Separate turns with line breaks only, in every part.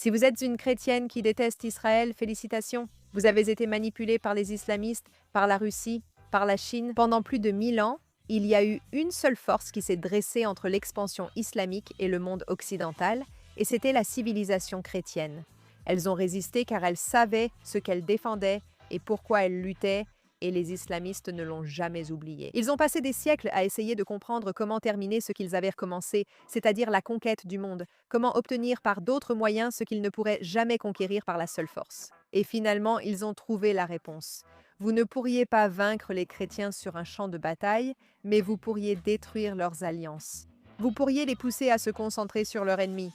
Si vous êtes une chrétienne qui déteste Israël, félicitations. Vous avez été manipulée par les islamistes, par la Russie, par la Chine. Pendant plus de 1000 ans, il y a eu une seule force qui s'est dressée entre l'expansion islamique et le monde occidental, et c'était la civilisation chrétienne. Elles ont résisté car elles savaient ce qu'elles défendaient et pourquoi elles luttaient, et les islamistes ne l'ont jamais oublié. Ils ont passé des siècles à essayer de comprendre comment terminer ce qu'ils avaient recommencé, c'est-à-dire la conquête du monde, comment obtenir par d'autres moyens ce qu'ils ne pourraient jamais conquérir par la seule force. Et finalement, ils ont trouvé la réponse. Vous ne pourriez pas vaincre les chrétiens sur un champ de bataille, mais vous pourriez détruire leurs alliances. Vous pourriez les pousser à se concentrer sur leur ennemi.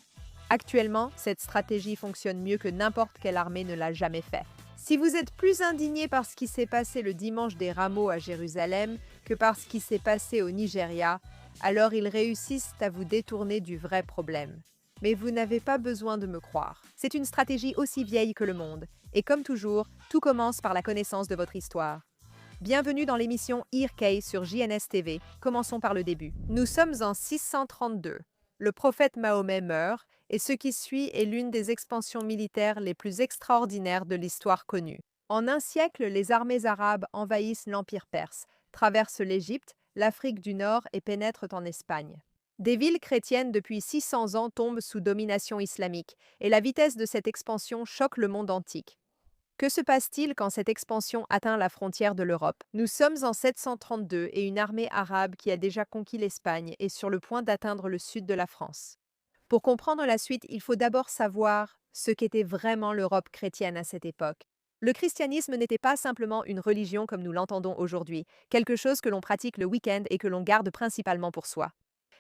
Actuellement, cette stratégie fonctionne mieux que n'importe quelle armée ne l'a jamais fait. Si vous êtes plus indigné par ce qui s'est passé le dimanche des Rameaux à Jérusalem que par ce qui s'est passé au Nigeria, alors ils réussissent à vous détourner du vrai problème. Mais vous n'avez pas besoin de me croire. C'est une stratégie aussi vieille que le monde. Et comme toujours, tout commence par la connaissance de votre histoire. Bienvenue dans l'émission IRK sur JNS TV. Commençons par le début. Nous sommes en 632. Le prophète Mahomet meurt et ce qui suit est l'une des expansions militaires les plus extraordinaires de l'histoire connue. En un siècle, les armées arabes envahissent l'Empire perse, traversent l'Égypte, l'Afrique du Nord et pénètrent en Espagne. Des villes chrétiennes depuis 600 ans tombent sous domination islamique, et la vitesse de cette expansion choque le monde antique. Que se passe-t-il quand cette expansion atteint la frontière de l'Europe? Nous sommes en 732 et une armée arabe qui a déjà conquis l'Espagne est sur le point d'atteindre le sud de la France. Pour comprendre la suite, il faut d'abord savoir ce qu'était vraiment l'Europe chrétienne à cette époque. Le christianisme n'était pas simplement une religion comme nous l'entendons aujourd'hui, quelque chose que l'on pratique le week-end et que l'on garde principalement pour soi.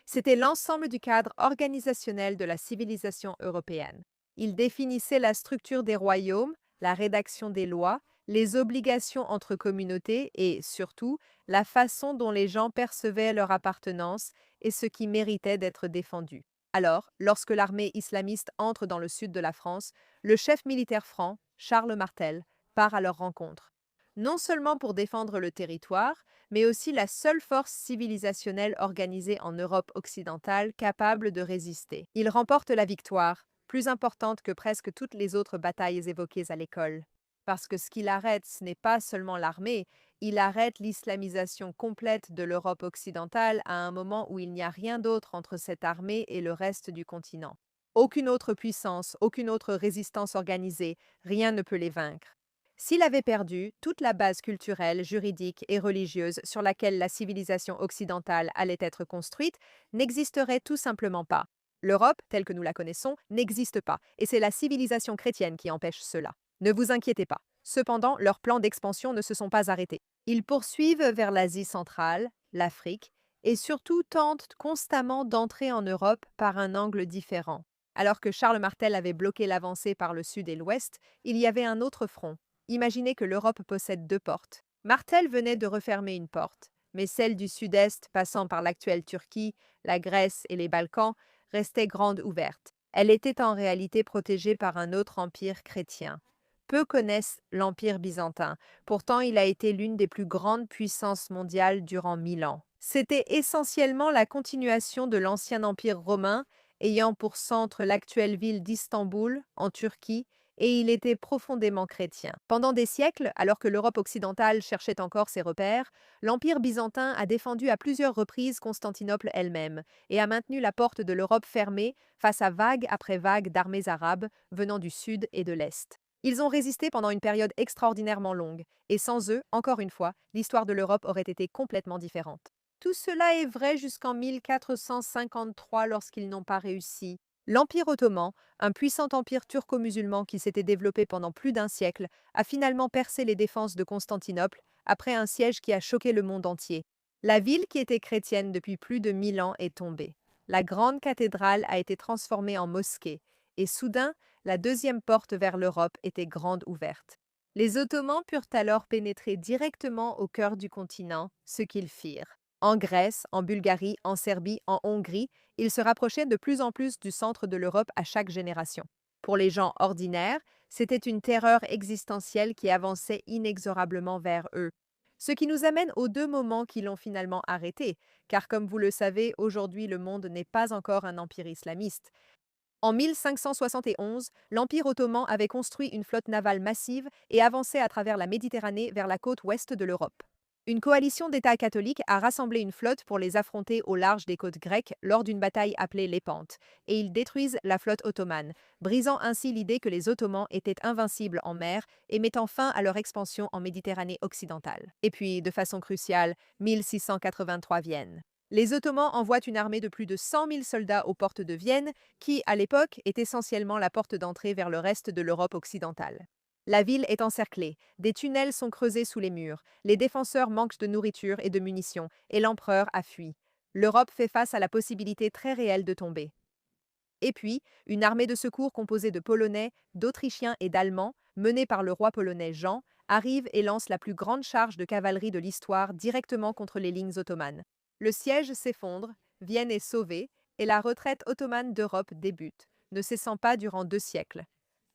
C'était l'ensemble du cadre organisationnel de la civilisation européenne. Il définissait la structure des royaumes, la rédaction des lois, les obligations entre communautés et, surtout, la façon dont les gens percevaient leur appartenance et ce qui méritait d'être défendu. Alors, lorsque l'armée islamiste entre dans le sud de la France, le chef militaire franc, Charles Martel, part à leur rencontre. Non seulement pour défendre le territoire, mais aussi la seule force civilisationnelle organisée en Europe occidentale capable de résister. Il remporte la victoire, plus importante que presque toutes les autres batailles évoquées à l'école. Parce que ce qu'il arrête, ce n'est pas seulement l'armée, il arrête l'islamisation complète de l'Europe occidentale à un moment où il n'y a rien d'autre entre cette armée et le reste du continent. Aucune autre puissance, aucune autre résistance organisée, rien ne peut les vaincre. S'il avait perdu, toute la base culturelle, juridique et religieuse sur laquelle la civilisation occidentale allait être construite n'existerait tout simplement pas. L'Europe, telle que nous la connaissons, n'existe pas, et c'est la civilisation chrétienne qui empêche cela. Ne vous inquiétez pas. Cependant, leurs plans d'expansion ne se sont pas arrêtés. Ils poursuivent vers l'Asie centrale, l'Afrique, et surtout tentent constamment d'entrer en Europe par un angle différent. Alors que Charles Martel avait bloqué l'avancée par le sud et l'ouest, il y avait un autre front. Imaginez que l'Europe possède deux portes. Martel venait de refermer une porte, mais celle du sud-est, passant par l'actuelle Turquie, la Grèce et les Balkans, restait grande ouverte. Elle était en réalité protégée par un autre empire chrétien. Peu connaissent l'Empire byzantin, pourtant il a été l'une des plus grandes puissances mondiales durant 1000 ans. C'était essentiellement la continuation de l'ancien empire romain, ayant pour centre l'actuelle ville d'Istanbul, en Turquie, et il était profondément chrétien. Pendant des siècles, alors que l'Europe occidentale cherchait encore ses repères, l'Empire byzantin a défendu à plusieurs reprises Constantinople elle-même et a maintenu la porte de l'Europe fermée face à vague après vague d'armées arabes venant du sud et de l'est. Ils ont résisté pendant une période extraordinairement longue, et sans eux, encore une fois, l'histoire de l'Europe aurait été complètement différente. Tout cela est vrai jusqu'en 1453 lorsqu'ils n'ont pas réussi. L'Empire ottoman, un puissant empire turco-musulman qui s'était développé pendant plus d'un siècle, a finalement percé les défenses de Constantinople après un siège qui a choqué le monde entier. La ville qui était chrétienne depuis plus de 1000 ans est tombée. La grande cathédrale a été transformée en mosquée, et soudain, la deuxième porte vers l'Europe était grande ouverte. Les Ottomans purent alors pénétrer directement au cœur du continent, ce qu'ils firent. En Grèce, en Bulgarie, en Serbie, en Hongrie, ils se rapprochaient de plus en plus du centre de l'Europe à chaque génération. Pour les gens ordinaires, c'était une terreur existentielle qui avançait inexorablement vers eux. Ce qui nous amène aux deux moments qui l'ont finalement arrêté, car comme vous le savez, aujourd'hui le monde n'est pas encore un empire islamiste. En 1571, l'Empire ottoman avait construit une flotte navale massive et avançait à travers la Méditerranée vers la côte ouest de l'Europe. Une coalition d'États catholiques a rassemblé une flotte pour les affronter au large des côtes grecques lors d'une bataille appelée l'Épante, et ils détruisent la flotte ottomane, brisant ainsi l'idée que les Ottomans étaient invincibles en mer et mettant fin à leur expansion en Méditerranée occidentale. Et puis, de façon cruciale, 1683 Vienne. Les Ottomans envoient une armée de plus de 100 000 soldats aux portes de Vienne, qui, à l'époque, est essentiellement la porte d'entrée vers le reste de l'Europe occidentale. La ville est encerclée, des tunnels sont creusés sous les murs, les défenseurs manquent de nourriture et de munitions, et l'empereur a fui. L'Europe fait face à la possibilité très réelle de tomber. Et puis, une armée de secours composée de Polonais, d'Autrichiens et d'Allemands, menée par le roi polonais Jean, arrive et lance la plus grande charge de cavalerie de l'histoire directement contre les lignes ottomanes. Le siège s'effondre, Vienne est sauvée, et la retraite ottomane d'Europe débute, ne cessant pas durant 2 siècles.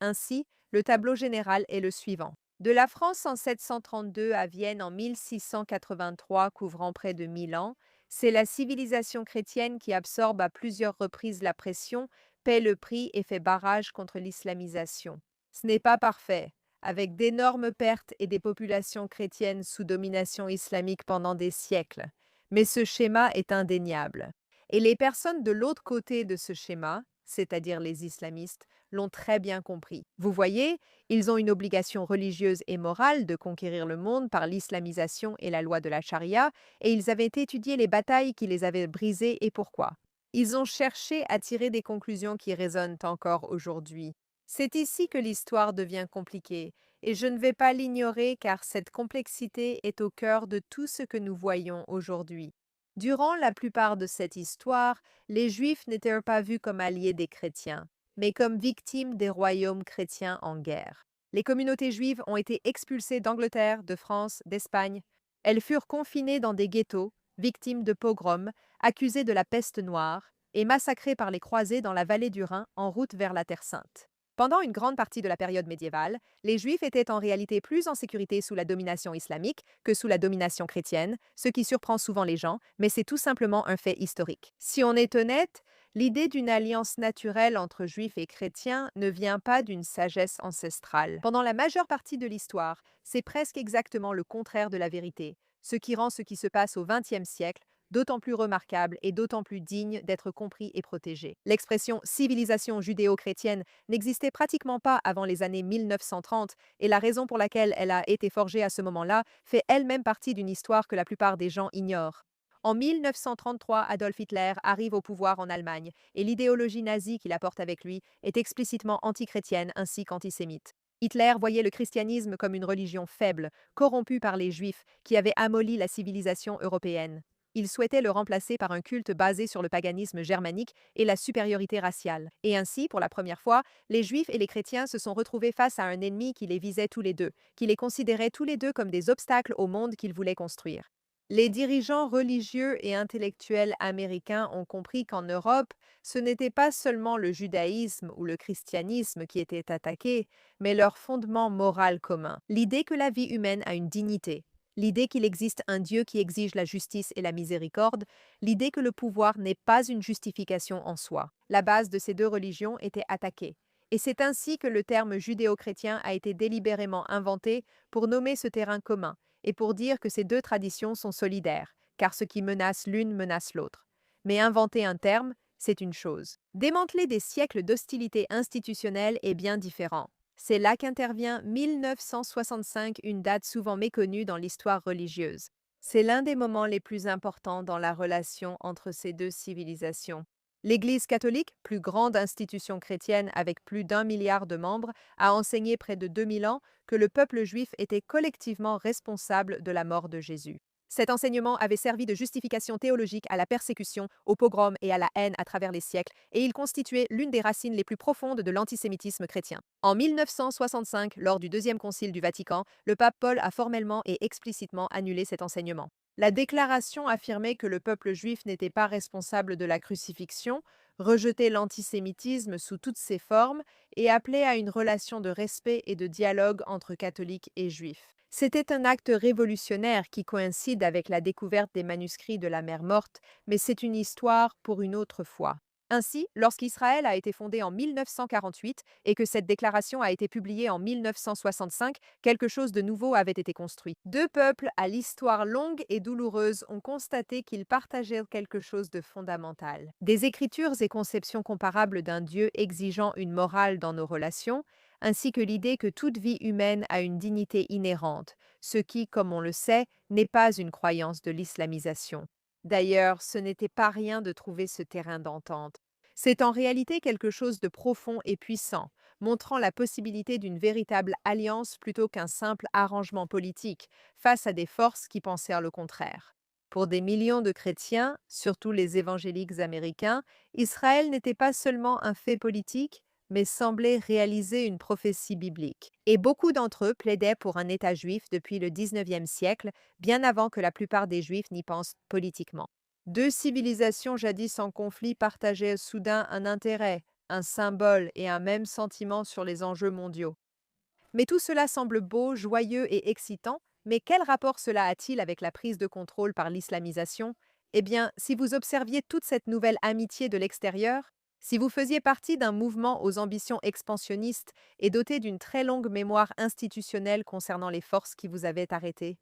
Ainsi, le tableau général est le suivant. De la France en 732 à Vienne en 1683, couvrant près de 1000 ans, c'est la civilisation chrétienne qui absorbe à plusieurs reprises la pression, paie le prix et fait barrage contre l'islamisation. Ce n'est pas parfait, avec d'énormes pertes et des populations chrétiennes sous domination islamique pendant des siècles. Mais ce schéma est indéniable. Et les personnes de l'autre côté de ce schéma, c'est-à-dire les islamistes, l'ont très bien compris. Vous voyez, ils ont une obligation religieuse et morale de conquérir le monde par l'islamisation et la loi de la charia, et ils avaient étudié les batailles qui les avaient brisées et pourquoi. Ils ont cherché à tirer des conclusions qui résonnent encore aujourd'hui. C'est ici que l'histoire devient compliquée, et je ne vais pas l'ignorer car cette complexité est au cœur de tout ce que nous voyons aujourd'hui. Durant la plupart de cette histoire, les Juifs n'étaient pas vus comme alliés des chrétiens, mais comme victimes des royaumes chrétiens en guerre. Les communautés juives ont été expulsées d'Angleterre, de France, d'Espagne. Elles furent confinées dans des ghettos, victimes de pogroms, accusées de la peste noire, et massacrées par les croisés dans la vallée du Rhin en route vers la Terre Sainte. Pendant une grande partie de la période médiévale, les Juifs étaient en réalité plus en sécurité sous la domination islamique que sous la domination chrétienne, ce qui surprend souvent les gens, mais c'est tout simplement un fait historique. Si on est honnête, l'idée d'une alliance naturelle entre Juifs et chrétiens ne vient pas d'une sagesse ancestrale. Pendant la majeure partie de l'histoire, c'est presque exactement le contraire de la vérité, ce qui rend ce qui se passe au XXe siècle d'autant plus remarquable et d'autant plus digne d'être compris et protégé. L'expression civilisation judéo-chrétienne n'existait pratiquement pas avant les années 1930 et la raison pour laquelle elle a été forgée à ce moment-là fait elle-même partie d'une histoire que la plupart des gens ignorent. En 1933, Adolf Hitler arrive au pouvoir en Allemagne et l'idéologie nazie qu'il apporte avec lui est explicitement antichrétienne ainsi qu'antisémite. Hitler voyait le christianisme comme une religion faible, corrompue par les Juifs, qui avaient amolli la civilisation européenne. Il souhaitait le remplacer par un culte basé sur le paganisme germanique et la supériorité raciale. Et ainsi, pour la première fois, les Juifs et les chrétiens se sont retrouvés face à un ennemi qui les visait tous les deux, qui les considérait tous les deux comme des obstacles au monde qu'ils voulaient construire. Les dirigeants religieux et intellectuels américains ont compris qu'en Europe, ce n'était pas seulement le judaïsme ou le christianisme qui étaient attaqués, mais leur fondement moral commun. L'idée que la vie humaine a une dignité, l'idée qu'il existe un Dieu qui exige la justice et la miséricorde, l'idée que le pouvoir n'est pas une justification en soi. La base de ces deux religions était attaquée. Et c'est ainsi que le terme judéo-chrétien a été délibérément inventé pour nommer ce terrain commun et pour dire que ces deux traditions sont solidaires, car ce qui menace l'une menace l'autre. Mais inventer un terme, c'est une chose. Démanteler des siècles d'hostilité institutionnelle est bien différent. C'est là qu'intervient 1965, une date souvent méconnue dans l'histoire religieuse. C'est l'un des moments les plus importants dans la relation entre ces deux civilisations. L'Église catholique, plus grande institution chrétienne avec plus d'1 milliard de membres, a enseigné près de 2000 ans que le peuple juif était collectivement responsable de la mort de Jésus. Cet enseignement avait servi de justification théologique à la persécution, au pogrom et à la haine à travers les siècles, et il constituait l'une des racines les plus profondes de l'antisémitisme chrétien. En 1965, lors du Deuxième Concile du Vatican, le pape Paul a formellement et explicitement annulé cet enseignement. La déclaration affirmait que le peuple juif n'était pas responsable de la crucifixion, rejetait l'antisémitisme sous toutes ses formes et appelait à une relation de respect et de dialogue entre catholiques et juifs. C'était un acte révolutionnaire qui coïncide avec la découverte des manuscrits de la Mer Morte, mais c'est une histoire pour une autre fois. Ainsi, lorsqu'Israël a été fondé en 1948 et que cette déclaration a été publiée en 1965, quelque chose de nouveau avait été construit. Deux peuples à l'histoire longue et douloureuse ont constaté qu'ils partageaient quelque chose de fondamental. Des écritures et conceptions comparables d'un Dieu exigeant une morale dans nos relations, ainsi que l'idée que toute vie humaine a une dignité inhérente, ce qui, comme on le sait, n'est pas une croyance de l'islamisation. D'ailleurs, ce n'était pas rien de trouver ce terrain d'entente. C'est en réalité quelque chose de profond et puissant, montrant la possibilité d'une véritable alliance plutôt qu'un simple arrangement politique, face à des forces qui pensèrent le contraire. Pour des millions de chrétiens, surtout les évangéliques américains, Israël n'était pas seulement un fait politique, mais semblait réaliser une prophétie biblique. Et beaucoup d'entre eux plaidaient pour un État juif depuis le 19e siècle, bien avant que la plupart des Juifs n'y pensent politiquement. Deux civilisations jadis en conflit partageaient soudain un intérêt, un symbole et un même sentiment sur les enjeux mondiaux. Mais tout cela semble beau, joyeux et excitant, mais quel rapport cela a-t-il avec la prise de contrôle par l'islamisation? Eh bien, si vous observiez toute cette nouvelle amitié de l'extérieur, si vous faisiez partie d'un mouvement aux ambitions expansionnistes et doté d'une très longue mémoire institutionnelle concernant les forces qui vous avaient arrêté,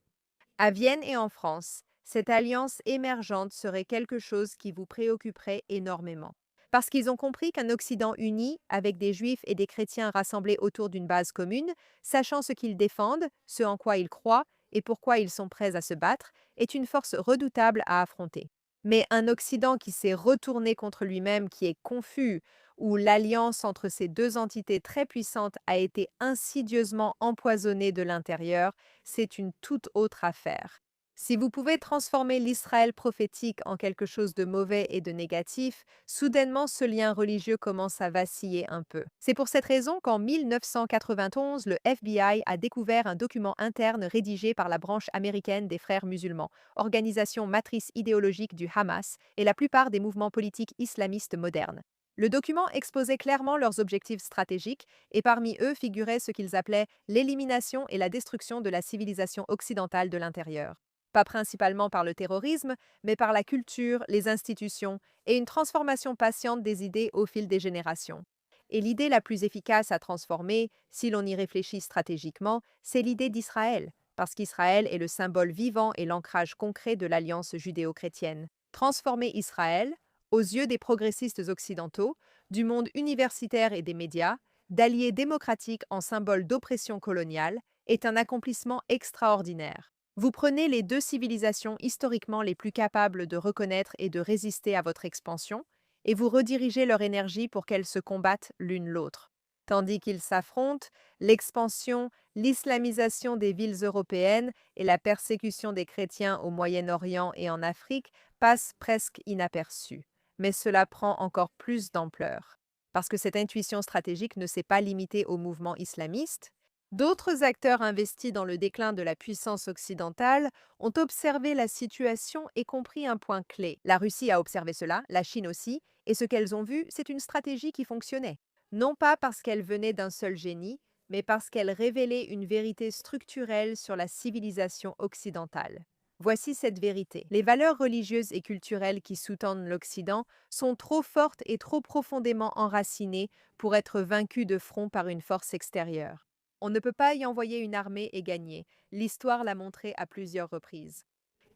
à Vienne et en France, cette alliance émergente serait quelque chose qui vous préoccuperait énormément. Parce qu'ils ont compris qu'un Occident uni, avec des Juifs et des chrétiens rassemblés autour d'une base commune, sachant ce qu'ils défendent, ce en quoi ils croient et pourquoi ils sont prêts à se battre, est une force redoutable à affronter. Mais un Occident qui s'est retourné contre lui-même, qui est confus, où l'alliance entre ces deux entités très puissantes a été insidieusement empoisonnée de l'intérieur, c'est une toute autre affaire. Si vous pouvez transformer l'Israël prophétique en quelque chose de mauvais et de négatif, soudainement ce lien religieux commence à vaciller un peu. C'est pour cette raison qu'en 1991, le FBI a découvert un document interne rédigé par la branche américaine des Frères musulmans, organisation matrice idéologique du Hamas et la plupart des mouvements politiques islamistes modernes. Le document exposait clairement leurs objectifs stratégiques et parmi eux figurait ce qu'ils appelaient l'élimination et la destruction de la civilisation occidentale de l'intérieur. Pas principalement par le terrorisme, mais par la culture, les institutions et une transformation patiente des idées au fil des générations. Et l'idée la plus efficace à transformer, si l'on y réfléchit stratégiquement, c'est l'idée d'Israël, parce qu'Israël est le symbole vivant et l'ancrage concret de l'alliance judéo-chrétienne. Transformer Israël, aux yeux des progressistes occidentaux, du monde universitaire et des médias, d'alliés démocratiques en symbole d'oppression coloniale, est un accomplissement extraordinaire. Vous prenez les deux civilisations historiquement les plus capables de reconnaître et de résister à votre expansion, et vous redirigez leur énergie pour qu'elles se combattent l'une l'autre. Tandis qu'ils s'affrontent, l'expansion, l'islamisation des villes européennes et la persécution des chrétiens au Moyen-Orient et en Afrique passent presque inaperçues. Mais cela prend encore plus d'ampleur. Parce que cette intuition stratégique ne s'est pas limitée au mouvement islamiste, d'autres acteurs investis dans le déclin de la puissance occidentale ont observé la situation et compris un point clé. La Russie a observé cela, la Chine aussi, et ce qu'elles ont vu, c'est une stratégie qui fonctionnait. Non pas parce qu'elle venait d'un seul génie, mais parce qu'elle révélait une vérité structurelle sur la civilisation occidentale. Voici cette vérité. Les valeurs religieuses et culturelles qui sous-tendent l'Occident sont trop fortes et trop profondément enracinées pour être vaincues de front par une force extérieure. On ne peut pas y envoyer une armée et gagner. L'histoire l'a montré à plusieurs reprises.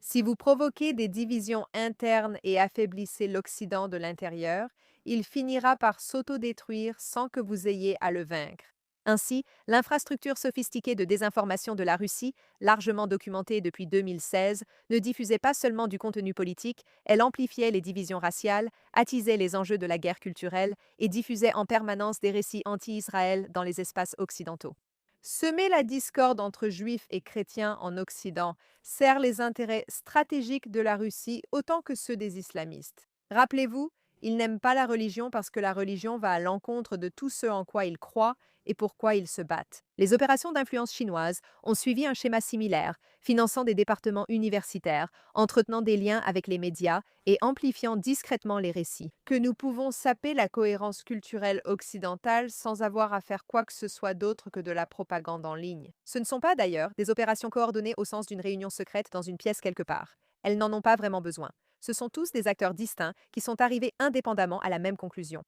Si vous provoquez des divisions internes et affaiblissez l'Occident de l'intérieur, il finira par s'autodétruire sans que vous ayez à le vaincre. Ainsi, l'infrastructure sophistiquée de désinformation de la Russie, largement documentée depuis 2016, ne diffusait pas seulement du contenu politique, elle amplifiait les divisions raciales, attisait les enjeux de la guerre culturelle et diffusait en permanence des récits anti-Israël dans les espaces occidentaux. Semer la discorde entre juifs et chrétiens en Occident sert les intérêts stratégiques de la Russie autant que ceux des islamistes. Rappelez-vous, ils n'aiment pas la religion parce que la religion va à l'encontre de tout ce en quoi ils croient et pourquoi ils se battent. Les opérations d'influence chinoises ont suivi un schéma similaire, finançant des départements universitaires, entretenant des liens avec les médias et amplifiant discrètement les récits. Que nous pouvons saper la cohérence culturelle occidentale sans avoir à faire quoi que ce soit d'autre que de la propagande en ligne. Ce ne sont pas d'ailleurs des opérations coordonnées au sens d'une réunion secrète dans une pièce quelque part. Elles n'en ont pas vraiment besoin. Ce sont tous des acteurs distincts qui sont arrivés indépendamment à la même conclusion.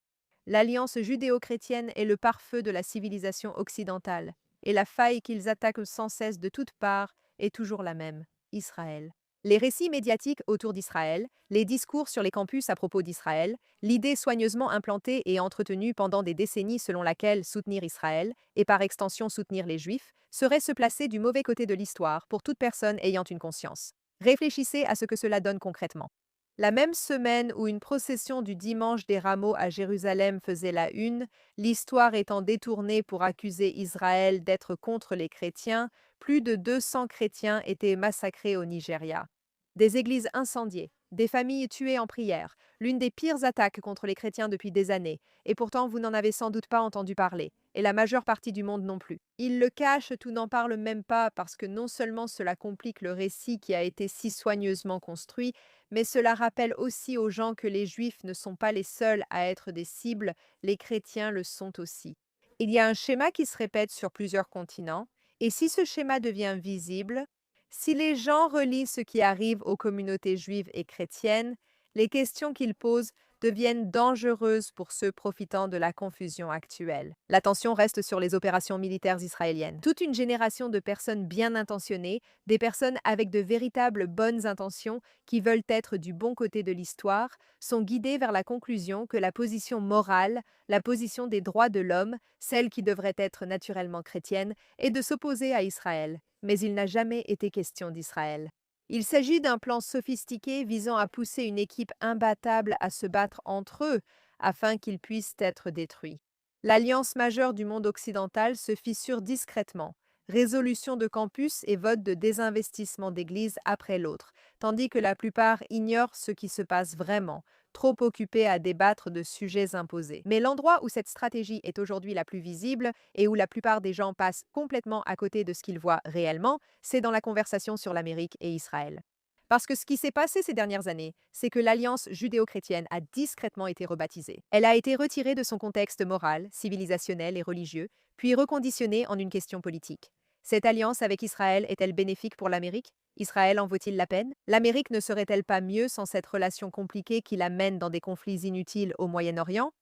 L'alliance judéo-chrétienne est le pare-feu de la civilisation occidentale, et la faille qu'ils attaquent sans cesse de toutes parts est toujours la même, Israël. Les récits médiatiques autour d'Israël, les discours sur les campus à propos d'Israël, l'idée soigneusement implantée et entretenue pendant des décennies selon laquelle soutenir Israël, et par extension soutenir les Juifs, serait se placer du mauvais côté de l'histoire pour toute personne ayant une conscience. Réfléchissez à ce que cela donne concrètement. La même semaine où une procession du dimanche des rameaux à Jérusalem faisait la une, l'histoire étant détournée pour accuser Israël d'être contre les chrétiens, plus de 200 chrétiens étaient massacrés au Nigeria. Des églises incendiées, des familles tuées en prière, l'une des pires attaques contre les chrétiens depuis des années, et pourtant vous n'en avez sans doute pas entendu parler, et la majeure partie du monde non plus. Ils le cachent ou n'en parlent même pas parce que non seulement cela complique le récit qui a été si soigneusement construit, mais cela rappelle aussi aux gens que les Juifs ne sont pas les seuls à être des cibles, les chrétiens le sont aussi. Il y a un schéma qui se répète sur plusieurs continents, et si ce schéma devient visible, si les gens relient ce qui arrive aux communautés juives et chrétiennes, les questions qu'ils posent deviennent dangereuses pour ceux profitant de la confusion actuelle. L'attention reste sur les opérations militaires israéliennes. Toute une génération de personnes bien intentionnées, des personnes avec de véritables bonnes intentions qui veulent être du bon côté de l'histoire, sont guidées vers la conclusion que la position morale, la position des droits de l'homme, celle qui devrait être naturellement chrétienne, est de s'opposer à Israël. Mais il n'a jamais été question d'Israël. Il s'agit d'un plan sophistiqué visant à pousser une équipe imbattable à se battre entre eux afin qu'ils puissent être détruits. L'alliance majeure du monde occidental se fissure discrètement, résolution de campus et vote de désinvestissement d'églises après l'autre, tandis que la plupart ignorent ce qui se passe vraiment, trop occupés à débattre de sujets imposés. Mais l'endroit où cette stratégie est aujourd'hui la plus visible et où la plupart des gens passent complètement à côté de ce qu'ils voient réellement, c'est dans la conversation sur l'Amérique et Israël. Parce que ce qui s'est passé ces dernières années, c'est que l'alliance judéo-chrétienne a discrètement été rebaptisée. Elle a été retirée de son contexte moral, civilisationnel et religieux, puis reconditionnée en une question politique. Cette alliance avec Israël est-elle bénéfique pour l'Amérique? Israël en vaut-il la peine? L'Amérique ne serait-elle pas mieux sans cette relation compliquée qui la mène dans des conflits inutiles au Moyen-Orient?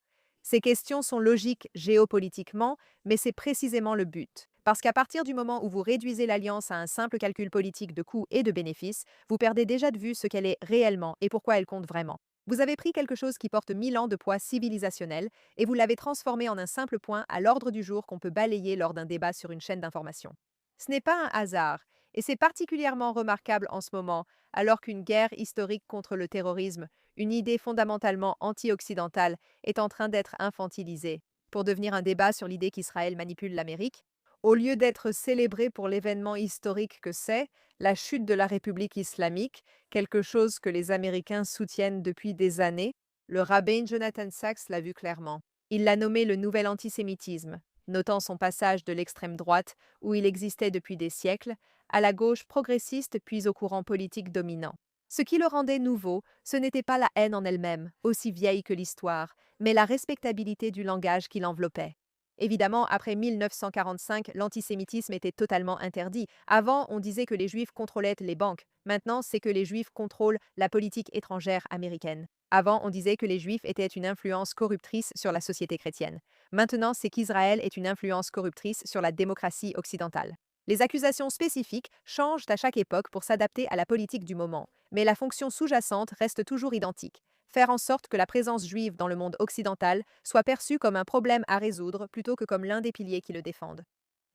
Ces questions sont logiques géopolitiquement, mais c'est précisément le but. Parce qu'à partir du moment où vous réduisez l'alliance à un simple calcul politique de coûts et de bénéfices, vous perdez déjà de vue ce qu'elle est réellement et pourquoi elle compte vraiment. Vous avez pris quelque chose qui porte 1000 ans de poids civilisationnel et vous l'avez transformé en un simple point à l'ordre du jour qu'on peut balayer lors d'un débat sur une chaîne d'information. Ce n'est pas un hasard, et c'est particulièrement remarquable en ce moment, alors qu'une guerre historique contre le terrorisme, une idée fondamentalement anti-occidentale, est en train d'être infantilisée, pour devenir un débat sur l'idée qu'Israël manipule l'Amérique, au lieu d'être célébré pour l'événement historique que c'est, la chute de la République islamique, quelque chose que les Américains soutiennent depuis des années. Le rabbin Jonathan Sachs l'a vu clairement. Il l'a nommé le nouvel antisémitisme, notant son passage de l'extrême droite, où il existait depuis des siècles, à la gauche progressiste puis au courant politique dominant. Ce qui le rendait nouveau, ce n'était pas la haine en elle-même, aussi vieille que l'histoire, mais la respectabilité du langage qui l'enveloppait. Évidemment, après 1945, l'antisémitisme était totalement interdit. Avant, on disait que les Juifs contrôlaient les banques. Maintenant, c'est que les Juifs contrôlent la politique étrangère américaine. Avant, on disait que les Juifs étaient une influence corruptrice sur la société chrétienne. Maintenant, c'est qu'Israël est une influence corruptrice sur la démocratie occidentale. Les accusations spécifiques changent à chaque époque pour s'adapter à la politique du moment, mais la fonction sous-jacente reste toujours identique: faire en sorte que la présence juive dans le monde occidental soit perçue comme un problème à résoudre plutôt que comme l'un des piliers qui le défendent.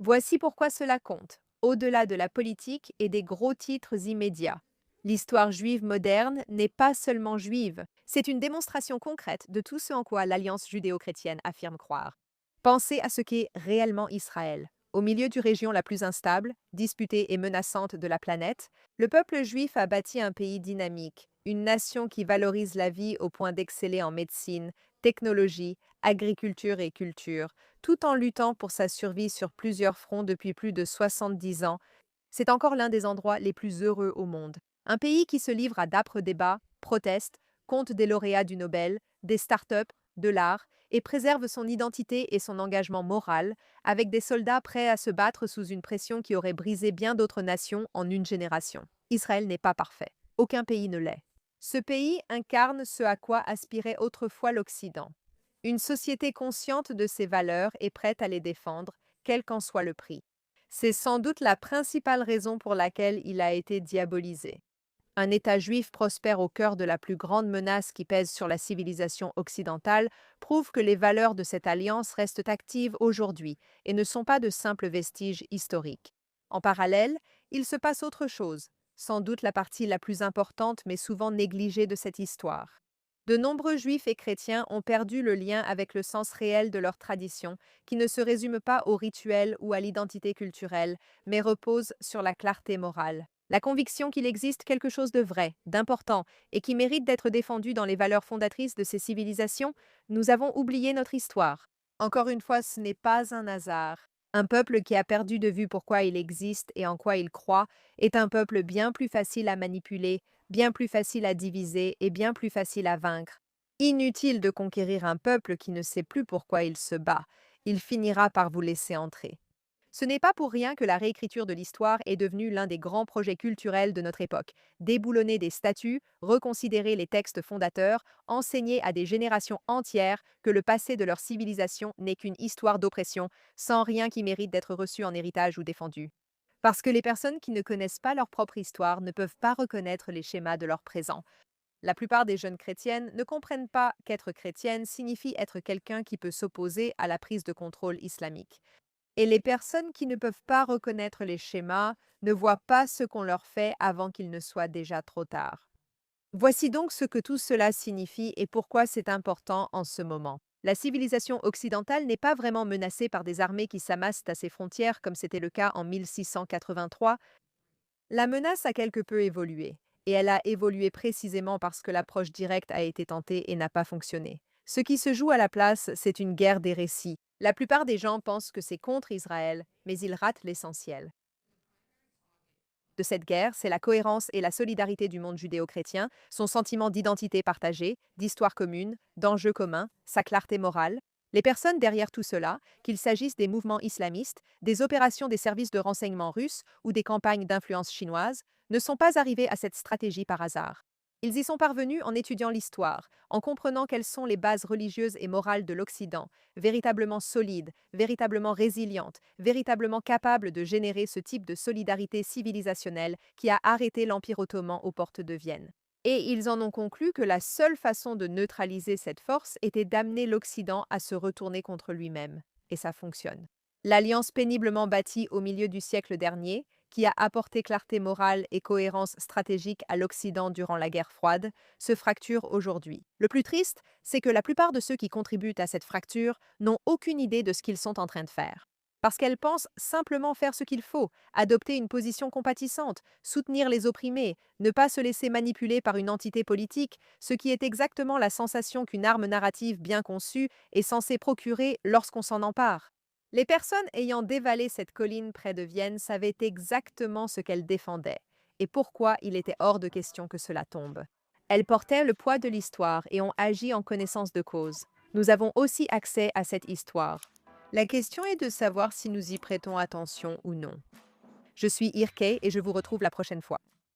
Voici pourquoi cela compte, au-delà de la politique et des gros titres immédiats. L'histoire juive moderne n'est pas seulement juive, c'est une démonstration concrète de tout ce en quoi l'alliance judéo-chrétienne affirme croire. Pensez à ce qu'est réellement Israël. Au milieu d'une région la plus instable, disputée et menaçante de la planète, le peuple juif a bâti un pays dynamique, une nation qui valorise la vie au point d'exceller en médecine, technologie, agriculture et culture, tout en luttant pour sa survie sur plusieurs fronts depuis plus de 70 ans. C'est encore l'un des endroits les plus heureux au monde. Un pays qui se livre à d'âpres débats, proteste, compte des lauréats du Nobel, des start-up, de l'art, et préserve son identité et son engagement moral, avec des soldats prêts à se battre sous une pression qui aurait brisé bien d'autres nations en une génération. Israël n'est pas parfait. Aucun pays ne l'est. Ce pays incarne ce à quoi aspirait autrefois l'Occident. Une société consciente de ses valeurs et prête à les défendre, quel qu'en soit le prix. C'est sans doute la principale raison pour laquelle il a été diabolisé. Un État juif prospère au cœur de la plus grande menace qui pèse sur la civilisation occidentale prouve que les valeurs de cette alliance restent actives aujourd'hui et ne sont pas de simples vestiges historiques. En parallèle, il se passe autre chose, sans doute la partie la plus importante mais souvent négligée de cette histoire. De nombreux juifs et chrétiens ont perdu le lien avec le sens réel de leur tradition, qui ne se résume pas aux rituels ou à l'identité culturelle, mais repose sur la clarté morale. La conviction qu'il existe quelque chose de vrai, d'important, et qui mérite d'être défendu dans les valeurs fondatrices de ces civilisations, nous avons oublié notre histoire. Encore une fois, ce n'est pas un hasard. Un peuple qui a perdu de vue pourquoi il existe et en quoi il croit est un peuple bien plus facile à manipuler, bien plus facile à diviser et bien plus facile à vaincre. Inutile de conquérir un peuple qui ne sait plus pourquoi il se bat. Il finira par vous laisser entrer. Ce n'est pas pour rien que la réécriture de l'histoire est devenue l'un des grands projets culturels de notre époque. Déboulonner des statues, reconsidérer les textes fondateurs, enseigner à des générations entières que le passé de leur civilisation n'est qu'une histoire d'oppression, sans rien qui mérite d'être reçu en héritage ou défendu. Parce que les personnes qui ne connaissent pas leur propre histoire ne peuvent pas reconnaître les schémas de leur présent. La plupart des jeunes chrétiennes ne comprennent pas qu'être chrétienne signifie être quelqu'un qui peut s'opposer à la prise de contrôle islamique. Et les personnes qui ne peuvent pas reconnaître les schémas ne voient pas ce qu'on leur fait avant qu'il ne soit déjà trop tard. Voici donc ce que tout cela signifie et pourquoi c'est important en ce moment. La civilisation occidentale n'est pas vraiment menacée par des armées qui s'amassent à ses frontières comme c'était le cas en 1683. La menace a quelque peu évolué, et elle a évolué précisément parce que l'approche directe a été tentée et n'a pas fonctionné. Ce qui se joue à la place, c'est une guerre des récits. La plupart des gens pensent que c'est contre Israël, mais ils ratent l'essentiel de cette guerre, c'est la cohérence et la solidarité du monde judéo-chrétien, son sentiment d'identité partagée, d'histoire commune, d'enjeux communs, sa clarté morale. Les personnes derrière tout cela, qu'il s'agisse des mouvements islamistes, des opérations des services de renseignement russes ou des campagnes d'influence chinoise, ne sont pas arrivées à cette stratégie par hasard. Ils y sont parvenus en étudiant l'histoire, en comprenant quelles sont les bases religieuses et morales de l'Occident, véritablement solides, véritablement résilientes, véritablement capables de générer ce type de solidarité civilisationnelle qui a arrêté l'Empire ottoman aux portes de Vienne. Et ils en ont conclu que la seule façon de neutraliser cette force était d'amener l'Occident à se retourner contre lui-même. Et ça fonctionne. L'alliance péniblement bâtie au milieu du siècle dernier, qui a apporté clarté morale et cohérence stratégique à l'Occident durant la guerre froide, se fracture aujourd'hui. Le plus triste, c'est que la plupart de ceux qui contribuent à cette fracture n'ont aucune idée de ce qu'ils sont en train de faire. Parce qu'elles pensent simplement faire ce qu'il faut, adopter une position compatissante, soutenir les opprimés, ne pas se laisser manipuler par une entité politique, ce qui est exactement la sensation qu'une arme narrative bien conçue est censée procurer lorsqu'on s'en empare. Les personnes ayant dévalé cette colline près de Vienne savaient exactement ce qu'elles défendaient et pourquoi il était hors de question que cela tombe. Elles portaient le poids de l'histoire et ont agi en connaissance de cause. Nous avons aussi accès à cette histoire. La question est de savoir si nous y prêtons attention ou non. Je suis Irke et je vous retrouve la prochaine fois.